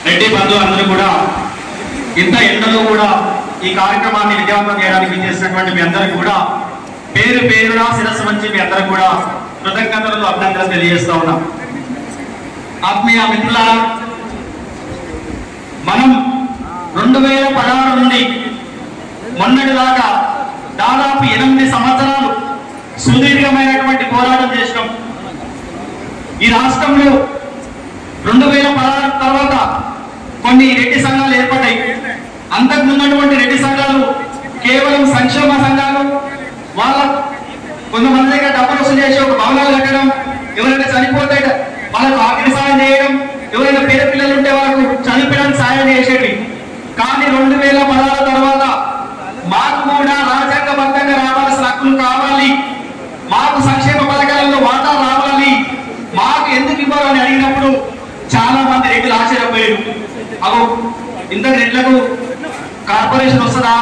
రెడ్డి బంధువులు అందరూ కూడా ఇంత ఎండలో కూడా ఈ కార్యక్రమాన్ని విజయవంతం చేయడానికి చేసినటువంటి మీ అందరికీ కూడా పేరు పేరున శిరస్సు వంచి మీ అందరికి కూడా కృతజ్ఞతలు అభినందనలు తెలియజేస్తా ఉన్నాం. ఆత్మీయ మిత్రులారా, మనం 2016 నుండి మొన్నటి దాకా దాదాపు 8 సంవత్సరాలు సుదీర్ఘమైనటువంటి పోరాటం చేసినాం. ఈ రాష్ట్రంలో 2016 తర్వాత కొన్ని రెడ్డి సంఘాలు ఏర్పడ్డాయి. అంతకుమున్నటువంటి రెడ్డి సంఘాలు కేవలం సంక్షేమ సంఘాలు. వాళ్ళ కొంతమంది దగ్గర డబ్బులు వసూలు చేసి ఒక భవనాలు కట్టడం, ఎవరైనా చనిపోతే వాళ్ళకు ఆర్థిక సాయం చేయడం, ఎవరైనా పేద పిల్లలు ఉంటే వాళ్ళకు చనిపోయడానికి సాయం చేసేవి. కానీ 2016 తర్వాత మాకు కూడా రాజ్యాంగబద్ధంగా రావాల్సిన హక్కులు కావాలి, మాకు సంక్షేమ పథకాలలో వాటా రావాలి, మాకు ఎందుకు ఇవ్వాలని అడిగినప్పుడు చాలా మంది రెడ్డిలు ఆశ్చర్యపోయారు. అగో ఇంత రెడ్లకు కార్పొరేషన్ వస్తుందా,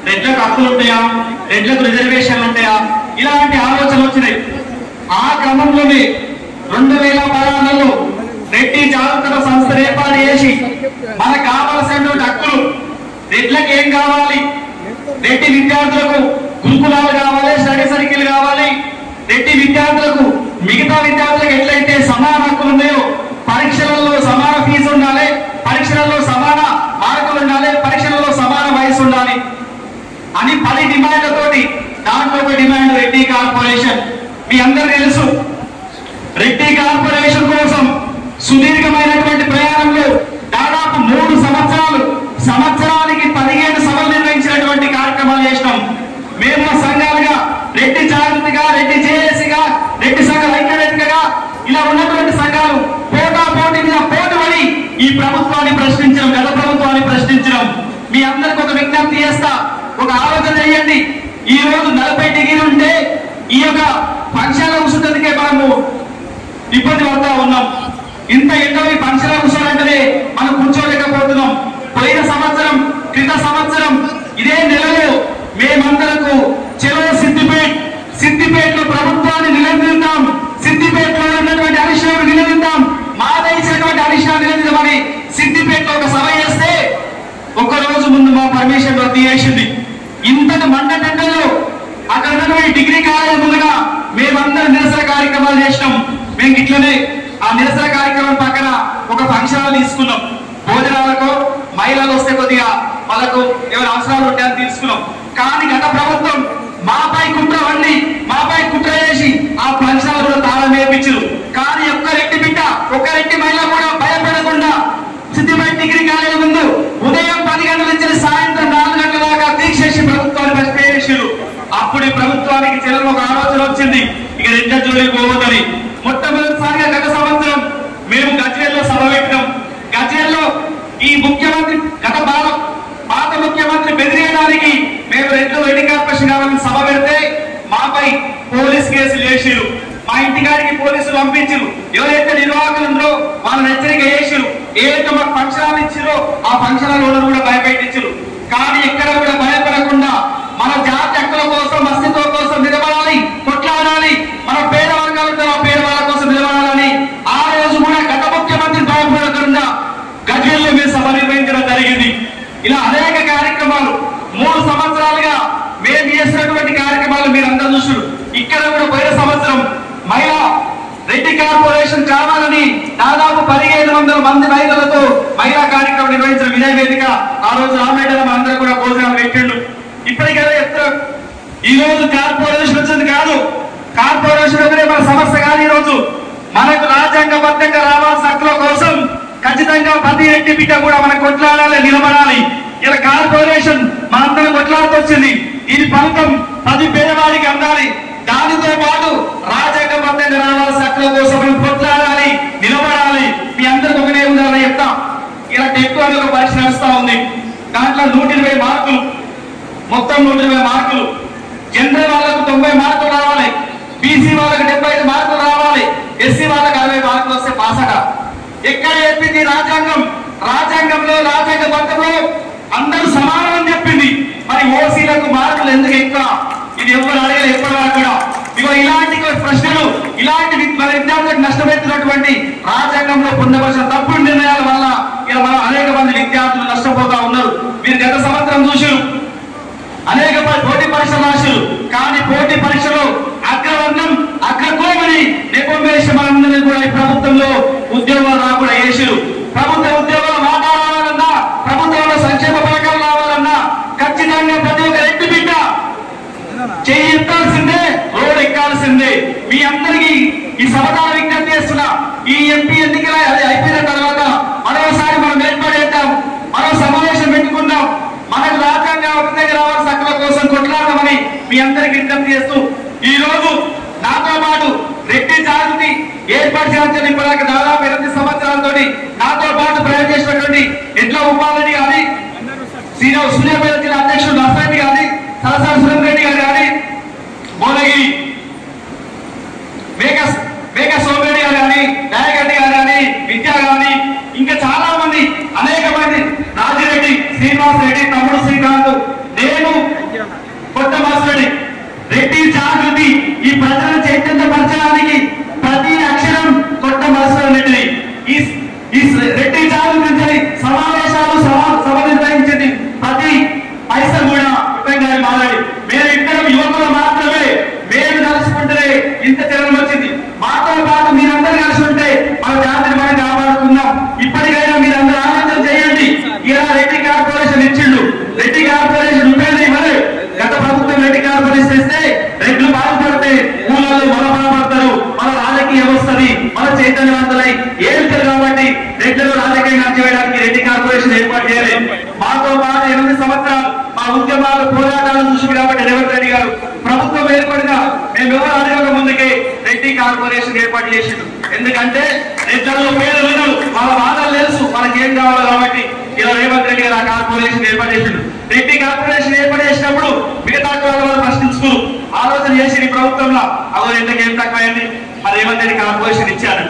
రెడ్లకు హక్కులు ఉంటాయా, రెడ్లకు రిజర్వేషన్లు ఉంటాయా, ఇలాంటి ఆలోచనలు వచ్చినాయి. ఆ క్రమంలోనే 2016లో రెడ్డి జాగృత సంస్థను ఏర్పాటు చేసి మనకు కావాల్సినటువంటి హక్కులు, రెడ్లకు ఏం కావాలి, రెడ్డి విద్యార్థులకు గురుకులాలు కావాలి, స్టడీ సర్కిల్ కావాలి, రెడ్డి విద్యార్థులకు మిగతా విద్యార్థులకు ఎట్లయితే సమాన హక్కులు ఉన్నాయో, పరీక్షలలో సమాన ఫీజు ఉండాలి, పరీక్షలలో సమాన మార్కులు ఉండాలి, పరీక్షలలో సమాన వయసు ఉండాలి అని 10 డిమాండ్లతోటి దాంట్లో ఒక డిమాండ్ రెడ్డి కార్పొరేషన్. మీ అందరూ తెలుసు, రెడ్డి కార్పొరేషన్ కోసం సుదీర్ఘమైనటువంటి ప్రయాణంలో దాదాపు 3 సంవత్సరాలు, సంవత్సరానికి 15 సభలు నిర్వహించినటువంటి కార్యక్రమాలు చేసినాం. మేము సంఘాలుగా రెడ్డి జాగృతిగా, రెడ్డి జేఏసీగా, రెడ్డి సంఘాల ఐక్యవేదికగా ఇలా ఉన్నటువంటి సంఘాలు పోటీ మీద పోటీపడి ఈ ప్రభుత్వాన్ని ప్రశ్నించడం, గత ప్రభుత్వాన్ని ప్రశ్నించడం. మీ అందరికి ఒక విజ్ఞప్తి చేస్తా, ఒక ఆలోచన చేయండి. ఈ రోజు 40 డిగ్రీలు ఉంటే ఈ యొక్క ఫంక్షన్ల కూర్చుంటే మనము ఇబ్బంది పడతా ఉన్నాం. ఇంత ఎంతో ఈ ఫంక్షన్ల కూర్చోాలంటేనే మనం కూర్చోలేకపోతున్నాం. పోయిన సంవత్సరం, క్రిత సంవత్సరం ఇదే నెలలో మేమందరకు చెలో సిద్దిపేటలో ప్రభుత్వాన్ని నిలదీద్దాం, సిద్దిపేటలో ఉన్నటువంటి అనిశ్చయాన్ని నిలదీద్దాం, మాదైనటువంటి అనిశ్చయాన్ని నిలదీద్దామని సిద్దిపేటలో ఒక సభ చేస్తే ఒక్కరోజు ముందు మా పర్మిషన్ రద్దు చేసింది. ఇంతటి మండటెండలో అక్కడ ఉన్నటువంటి డిగ్రీ కాలేజ్ ముందుగా మేమందరం నిరసన కార్యక్రమాలు చేసినాం. మేము ఇట్లనే ఆ నిరసన కార్యక్రమం పక్కన ఒక ఫంక్షన్ తీసుకున్నాం. భోజనాలకు మహిళలు వస్తే కొద్దిగా వాళ్ళకు ఎవరి అవసరాలు ఉంటాయని తీసుకున్నాం. కానీ గత ప్రభుత్వం మాపై కుట్ర వండి, మాపై కుట్ర చేసి ఆ ఫంక్షన్ కూడా తాళం వేయించారు. కానీ ఒక్క రెడ్డి బిడ్డ, ఒక్క రెడ్డి మహిళ కూడా భయపడకుండా సిద్దిపేట డిగ్రీ కాలేజ్ ముందు ఉదయం 10 గంటల నుంచి సాయంత్రం 4 గంటల దాకా దీక్ష చేసి ప్రభుత్వాన్ని ప్రశ్నించారు. అప్పుడు ఈ ప్రభుత్వానికి చెల్లెలు ఒక ఆలోచన వచ్చింది, ఇక రెడ్డి జోలికి పోవద్దని. మొట్టమొదటిసారిగా గత సంవత్సరం మేము గజ్వేల్లో సభ పెట్టినాం. గజ్వేల్లో ఈ ముఖ్యమంత్రి పాత ముఖ్యమంత్రి బెదిరియడానికి మేము రెడ్డి కార్పొరేషన్ కావాలని సభ పెడితే మాపై పోలీస్ కేసులు వేసిరు. మా ఇంటికాడికి పోలీసులు పంపించారు. ఎవరైతే నిర్వాహకులు ఉన్నారో వాళ్ళని హెచ్చరిక చేసిరు. ఏదైతే మాకు ఫంక్షనాలు ఇచ్చారో ఆ ఫంక్షనాలు కూడా భయపెట్టించారు. కానీ ఎక్కడ కూడా భయపడకుండా మన జాతి హక్కుల కోసం, అస్తిత్వం కోసం నిలబడాలి, కొట్లాడాలి, మన పేద వర్గాలతో ఆ పేద వాళ్ళ కోసం నిలబడాలని ఆ రోజు కూడా గత ముఖ్యమంత్రి భయపడకుండా గజ్వేల్లో మేము సభ నిర్వహించడం జరిగింది. ఇలా అనేక కార్యక్రమాలు 3 సంవత్సరాలుగా మేము చేసినటువంటి కార్యక్రమాలు మీరు అందరూ చూసారు. ఇక్కడ కూడా పోయిన సంవత్సరం మహిళా రెడ్డి కార్పొరేషన్ కావాలని దాదాపు 1500 మంది మహిళలతో మహిళా కార్యక్రమం నిర్వహించిన విజయ వేదిక ఆ రోజు రామరెడ్డి అందరూ కూడా భోజనాలు పెట్టిండు. ఇప్పటికైనా చెప్తారు, ఈ రోజు కార్పొరేషన్ వచ్చింది కాదు, కార్పొరేషన్ ఒకరే మన సమస్య కాదు. ఈ రోజు మనకు రాజ్యాంగబద్ధంగా రావాల్సిన హక్కుల కోసం ఖచ్చితంగా ప్రతి రెడ్డి బిడ్డ కూడా మనం కొట్లాడాలి, నిలబడాలి. ఇలా కార్పొరేషన్ మనందరం కొట్లాడుతూ వచ్చింది. ఇది ఫలితం 10 పేదవాడికి అందాలి. దానితో పాటు రాజ్యాంగబద్ధంగా రావాల్సిన హక్కుల కోసం మనం కొట్లాడాలి, నిలబడాలి. మీ అందరికి ఒకనే ఉండాలని చెప్తాం. ఇలా టెట్ అని ఒక పరీక్ష నడుస్తూ ఉంది. దాంట్లో 120 మార్కులు, మొత్తం 120 మార్కులు. జనరల్ వాళ్ళకు 90 మార్కులు రావాలి, బీసీ వాళ్ళకి 75 మార్కులు రావాలి, ఎస్సీ వాళ్ళకి 60 మార్కులు వస్తే పాసట. ఎక్కడ చెప్పింది రాజ్యాంగం? రాజ్యాంగంలో, రాజ్యాంగబద్ధంలో అందరూ సమానమని చెప్పింది. మరి ఓసీలకు మార్కులు ఎందుకు ఎక్కువ? ఇది ఎవరు అడగలేదు ఎప్పటివరకు కూడా. ఇగో ఇలాంటి ప్రశ్నలు, ఇలాంటి విద్యార్థులకు నష్టపెట్టినటువంటి రాజ్యాంగంలో పొందవలసిన తప్పుడు నిర్ణయాల వల్ల ఇలా మనం మీ అందరికి విజ్ఞప్తి చేస్తూ ఈ రోజు నాతో పాటు రెడ్డి జాగృతి ఏర్పాటు చేయాల్సిన ఇప్పటిదాకా దాదాపు 8 సంవత్సరాలతో నాతో పాటు ప్రయాణం చేసినటువంటి ఎడ్ల ఉపాలని కానీ సూర్యాపేట జిల్లా అధ్యక్షుడు నర్సరెడ్డి కానీ సరసాల సురేంద్ర రెడ్డి గారు కానీ భువనగిరి మేక సోమిరెడ్డి గారు కానీ నాయకరెడ్డి గారు కానీ విద్య కానీ ఇంకా చాలా మంది అనేక మంది రాజిరెడ్డి శ్రీనివాస్ రెడ్డి తమ్ముడు శ్రీకాంత్ నేను కొత్త మాస్రెడ్డి రెడ్డి జాగృతి ఈ ప్రజల చైతన్యపరచడానికి ప్రతి అక్షరం కొత్త మాస్రెడ్డి ఈ రెడ్డి జాగృతి సమావేశాలు సభ నిర్వహించింది ప్రతి పైస కూడా గారి మాట్లాడి మేము ఇద్దరం యువకులు మాత్రమే మేము కలుసుకుంటే ఇంత తెలం వచ్చింది మాతో పాటు మీరందరూ కలిసి ఉంటే మన జాతిని మనం కాపాడుకుందాం ఇప్పటికైనా మీరందరూ ఆలోచన చేయండి ఇలా రెడ్డి కార్పొరేషన్ ఇచ్చిండు రెడ్డి కార్పొరేషన్ ఉపయోగం ఇవ్వలేదు గత ప్రభుత్వం రెడ్డి కార్పొరేషన్ ఇస్తే రెడ్లు బాగుపడితే ఊళ్ళో మన బాగుపడతారు మన రాజకీయం వస్తుంది మన చైతన్యవంతులై ఏమిటారు కాబట్టి రెడ్లను రాజకీయం నడిచేయడానికి రెడ్డి కార్పొరేషన్ ఏర్పాటు చేయలేదు మాతో పాటు 8 సంవత్సరాలు మా ఉద్యమాలు పోరాటాలు చూసి కాబట్టి రేవంత్ రెడ్డి గారు ప్రభుత్వం ఏర్పడిన మేము ఎవరు అడగక ముందుకే రెడ్డి కార్పొరేషన్ ఏర్పాటు చేసిండు ఎందుకంటే రెడ్లలో పేదలు వాళ్ళ బాధలు తెలుసు మనకేం కావాలి కాబట్టి ఇలా రేవంత్ రెడ్డి గారు ఆ కార్పొరేషన్ ఏర్పాటు చేసిండు రెడ్డి కార్పొరేషన్ ఏర్పాటు చేసినప్పుడు మిగతా వాళ్ళు ప్రశ్నించుకుని ఆలోచన చేసి ప్రభుత్వంలో అదో ఎందుకు ఏం తక్కువైంది మరి రేవంత్ రెడ్డి కార్పొరేషన్ ఇచ్చారు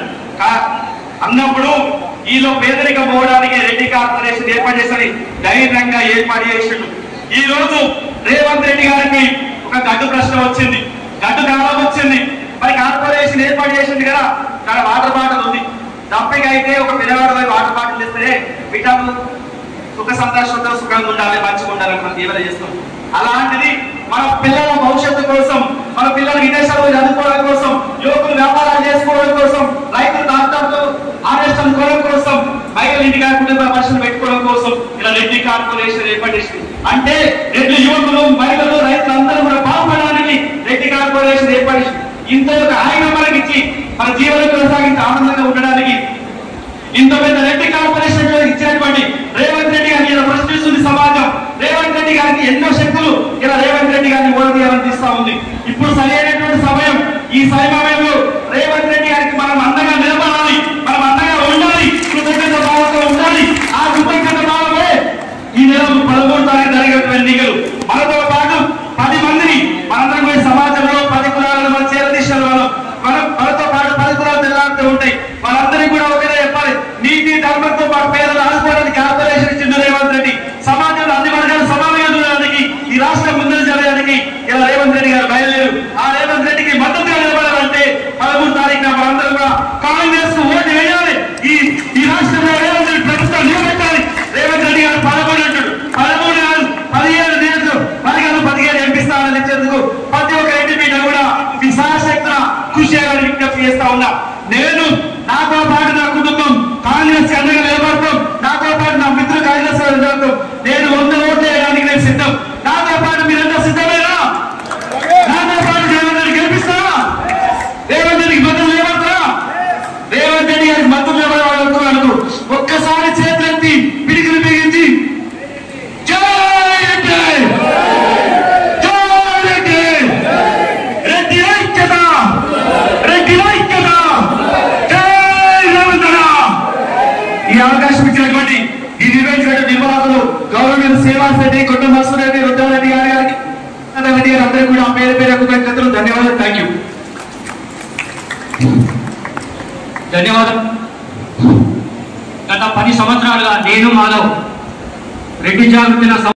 అన్నప్పుడు ఈలో పేదరికం పోవడానికి రెడ్డి కార్పొరేషన్ ఏర్పాటు చేసి ధైర్యంగా ఏర్పాటు చేసిండు ఈ రోజు రేవంత్ రెడ్డి గారికి ఒక గడ్డు ప్రశ్న వచ్చింది గడ్డు కాలం వచ్చింది మరి కార్పొరేషన్ ఏర్పాటు చేసింది కదా తన వాటర్ బాటిల్ ఉంది తప్పగా అయితే ఒక పిల్లవాడు వాటర్ బాటిల్ ఇస్తే బిడ్డలు సుఖ సంతోషంతో సుఖంగా ఉండాలి మంచిగా ఉండాలని మనం దీవెన చేస్తాం అలాంటిది మన పిల్లల భవిష్యత్తు కోసం మన పిల్లల విదేశాల్లో చదువుకోవడం కోసం యువకులు వ్యాపారాలు చేసుకోవడం కోసం రైతులు డాక్టర్లు ఆర్ఎస్ అనుకోవడం కోసం మహిళలు ఇంటికి కుటుంబ పరిశ్రమ పెట్టుకోవడం కోసం ఇలా రెడ్డి కార్పొరేషన్ ఏర్పాటు చేసింది అంటే రెడ్డి యువకులు మహిళలు రైతులు అందరూ కూడా బాగుపడడానికి రెడ్డి కార్పొరేషన్ ఏర్పాటు చేసింది ఇంత ఒక ఆయన మనకిచ్చి మన జీవనం కొనసాగించి ఆనందంగా ఉండడానికి ఇంత పెద్ద రెడ్డి కార్పొరేషన్ ఇచ్చినటువంటి రేవంత్ రెడ్డి గారిని ఇలా ప్రశ్నిస్తుంది సమాజం రేవంత్ రెడ్డి గారికి ఎన్నో శక్తులు ఇలా రేవంత్ రెడ్డి గారిని ఓడదీయాలని తీస్తా ఉంది ఇప్పుడు సరైనటువంటి సమయం ఈ సమయంలో రేవంత్ రెడ్డి గారికి మనం అందంగా నిలబడాలి మనం అందంగా ఉండాలి కృతజ్ఞత భావంతో ఉండాలి ఆ కృతజ్ఞత భావమే ఈ నెల 13 తారీఖు జరిగినటువంటి ఎన్నికలు మనతో పాటు 10 మందిని మనందరం పోయి సమాజంలో 10 కులాలను మన చేరదీశాలు మనతో పాటు 10 కులాలు తెల్లాడుతూ ఉంటాయి వాళ్ళందరికీ కూడా ఒకటే చెప్పాలి నీతి ధర్మంతో మా పేదలు ఆదుకోవడానికి కార్పొరేషన్ ఇచ్చింది రేవంత్ రెడ్డి సమాజంలో అన్ని వర్గాలు సమానంగా చూడడానికి ఈ రాష్ట్రం ముందుకు జరగడానికి ఇలా రేవంత్ రెడ్డి గారు బయలుదేరు ఆ రేవంత్ రెడ్డికి మద్దతుగా నిలబడాలంటే 13 తారీఖున మనందరూ కూడా కాంగ్రెస్ ఓటు వేయాలి ఈ రాష్ట్రంలో రేవంత్ రెడ్డి ప్రభుత్వం నిలబెట్టాలి రేవంత్ రెడ్డి గారు 13 అంటాడు 13 కాదు 17 నియోజకవర్గం 17 ఎంపీ స్థానాలు ఇచ్చేందుకు ప్రతి ఒక్క రెడ్డి బిడ్డ కూడా విశాశక్తుల కృషి చేయాలని విజ్ఞప్తి చేస్తా ఉన్నా నేను నాతో పాటు నా కుటుంబం కాంగ్రెస్ అండగా నిలబడతాం నాతో పాటు నా మిత్రులు కాంగ్రెస్ నిలబడతాం నేను 100 ఓట్లు వేయడానికి నేను సిద్ధం నాతో పాటు మీరంతా సిద్ధమేనా నాతో పాటు రేవంత్ రెడ్డి గెలిపిస్తారా రేవంత్ రెడ్డికి మద్దతు నిలబడతారా రేవంత్ రెడ్డి గారికి మద్దతు నిలబడాలనుకున్నాను ఒక్కసారి చేతులెత్తి పిడికిలు బిగించి అవకాశం ఇచ్చినటువంటి ఈ నిర్వహించినటువంటి గవర్నమెంట్ శ్రీనివాస్ రెడ్డి కొట్ట మసూరెడ్డి రుద్రారెడ్డి గారికి అందరూ కూడా పేరు పేరు కృతజ్ఞతలు ధన్యవాదాలు థ్యాంక్ యూ ధన్యవాదం గత 10 సంవత్సరాలుగా నేను మాధవ్ రెడ్డి జాగృతి